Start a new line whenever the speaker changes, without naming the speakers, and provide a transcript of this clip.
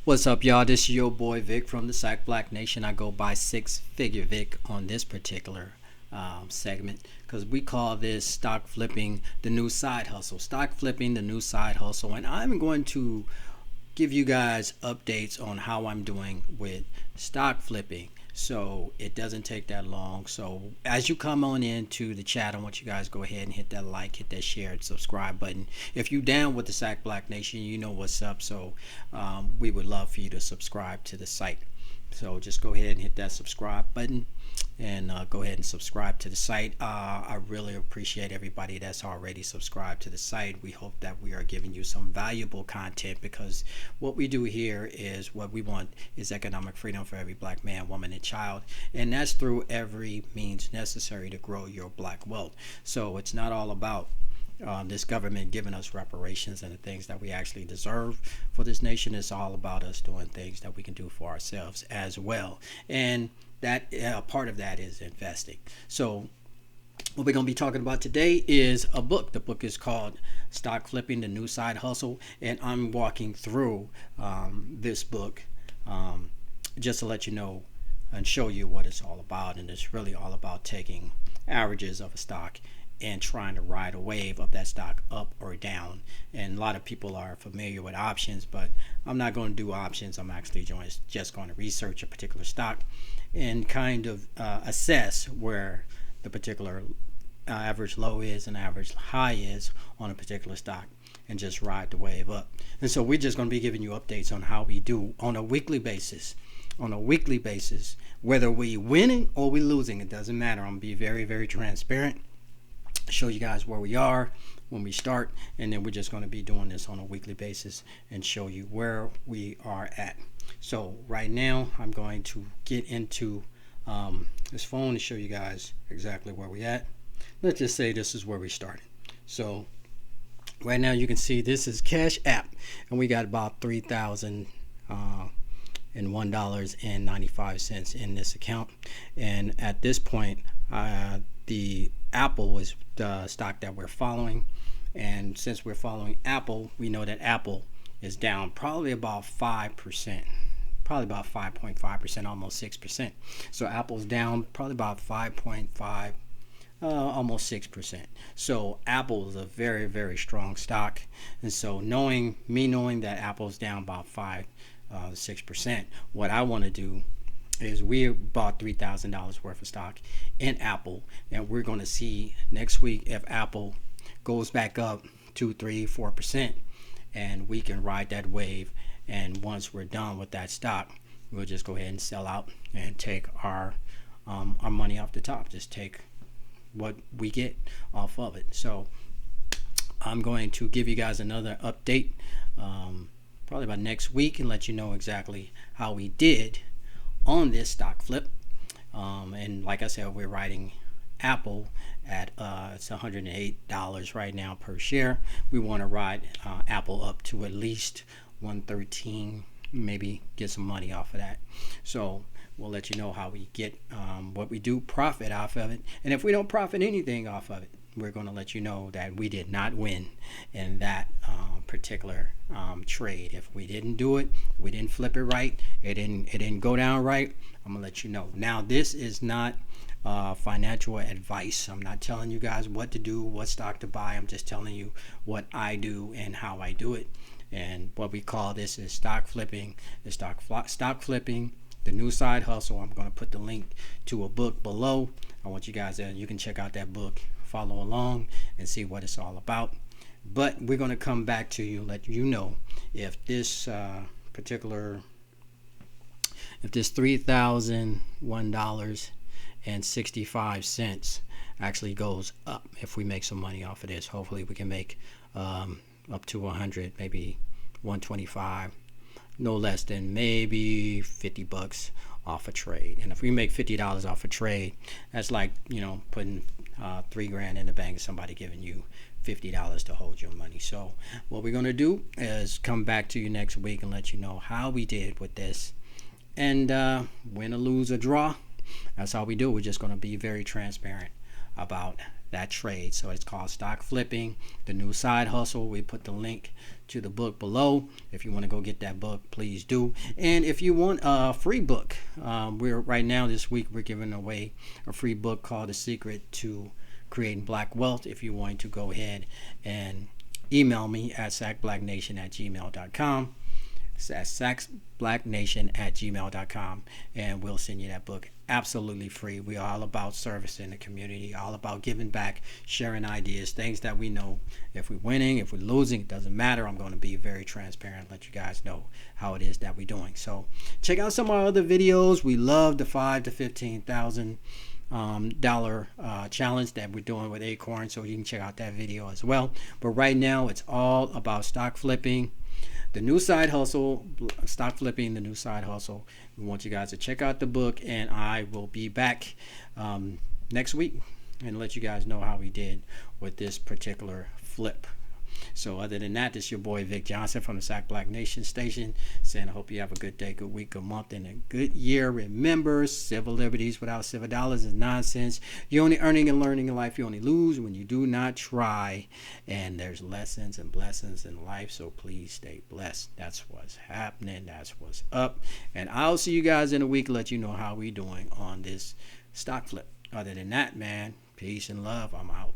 What's up, y'all? This is your boy Vic from the Sack Black Nation. I go by Six Figure Vic on this particular segment because we call this stock flipping the new side hustle. Stock flipping the new side hustle, and I'm going to give you guys updates on how I'm doing with stock flipping. So it doesn't take that long. So as you come on into the chat, I want you guys to go ahead and hit that like, hit that share, and subscribe button. If you down with the Sack Black Nation, you know what's up. So we would love for you to subscribe to the site. So just go ahead and hit that subscribe button and go ahead and subscribe to the site. I really appreciate everybody that's already subscribed to the site. We hope that we are giving you some valuable content, because what we do here is what we want is economic freedom for every black man, woman, and child, and that's through every means necessary to grow your black wealth. So it's not all about this government giving us reparations and the things that we actually deserve for this nation. Is all about us doing things that we can do for ourselves as well, and that part of that is investing. So what we're going to be talking about today is a book. The book is called Stock Flipping the New Side Hustle, and I'm walking through this book just to let you know and show you what it's all about. And it's really all about taking averages of a stock and trying to ride a wave of that stock up or down. And a lot of people are familiar with options, but I'm not going to do options. I'm actually just going to research a particular stock and kind of assess where the particular average low is and average high is on a particular stock, and just ride the wave up. And so we're just going to be giving you updates on how we do on a weekly basis. Whether we winning or we losing, it doesn't matter. I'm going to be very, very transparent, show you guys where we are when we start, and then we're just going to be doing this on a weekly basis and show you where we are at. So right now I'm going to get into this phone to show you guys exactly where we at. Let's just say this is where we started. So right now you can see this is Cash App, and we got about $3,001.95 in this account. And at this point, the Apple is the stock that we're following, and since we're following Apple, we know that Apple is down probably about 5%, probably about 5.5%, almost 6%. So Apple's down probably about 5.5, almost 6%. So Apple is a very, very strong stock, and so knowing that Apple's down about 6%, what I want to do is we bought $3,000 worth of stock in Apple, and we're going to see next week if Apple goes back up 2, 3, 4%, and we can ride that wave. And once we're done with that stock, we'll just go ahead and sell out and take our money off the top. Just take what we get off of it. So I'm going to give you guys another update probably about next week and let you know exactly how we did on this stock flip. And like I said, we're riding Apple at it's $108 right now per share. We want to ride Apple up to at least 113, maybe get some money off of that. So we'll let you know how we get what we do profit off of it, and if we don't profit anything off of it, we're going to let you know that we did not win in that particular trade. If we didn't do it, we didn't flip it right, it didn't go down right, I'm gonna let you know. Now, this is not financial advice. I'm not telling you guys what to do, what stock to buy. I'm just telling you what I do and how I do it. And what we call this is stock flipping. The stock flipping the new side hustle. I'm going to put the link to a book below. I want you guys you can check out that book, follow along, and see what it's all about. But we're going to come back to you, let you know if this $3,001.65 actually goes up. If we make some money off of this, hopefully we can make up to 100, maybe 125, no less than maybe $50 off a trade. And if we make $50 off a trade, that's like, putting $3,000 in the bank and somebody giving you $50 to hold your money. So what we're going to do is come back to you next week and let you know how we did with this, and win or lose or draw. That's how we do. We're just going to be very transparent about that trade. So it's called Stock Flipping, the New Side Hustle. We put the link to the book below. If you want to go get that book, please do. And if you want a free book, we're right now this week we're giving away a free book called The Secret to Creating Black Wealth. If you want to go ahead and email me at sackblacknation@gmail.com. That's sacksblacknation@gmail.com, and we'll send you that book absolutely free. We are all about servicing the community, all about giving back, sharing ideas, things that we know. If we're winning, if we're losing, it doesn't matter. I'm going to be very transparent, let you guys know how it is that we're doing. So check out some of our other videos. We love the $5,000 to $15,000 dollar challenge that we're doing with Acorn, so you can check out that video as well. But right now it's all about stock flipping, the new side hustle, stock flipping, the new side hustle. We want you guys to check out the book, and I will be back next week and let you guys know how we did with this particular flip. So other than that, this is your boy Vic Johnson from the Sack Black Nation station, saying I hope you have a good day, good week, good month, and a good year. Remember, civil liberties without civil dollars is nonsense. You're only earning and learning in life. You only lose when you do not try. And there's lessons and blessings in life, so please stay blessed. That's what's happening. That's what's up. And I'll see you guys in a week, let you know how we doing on this stock flip. Other than that, man, peace and love. I'm out.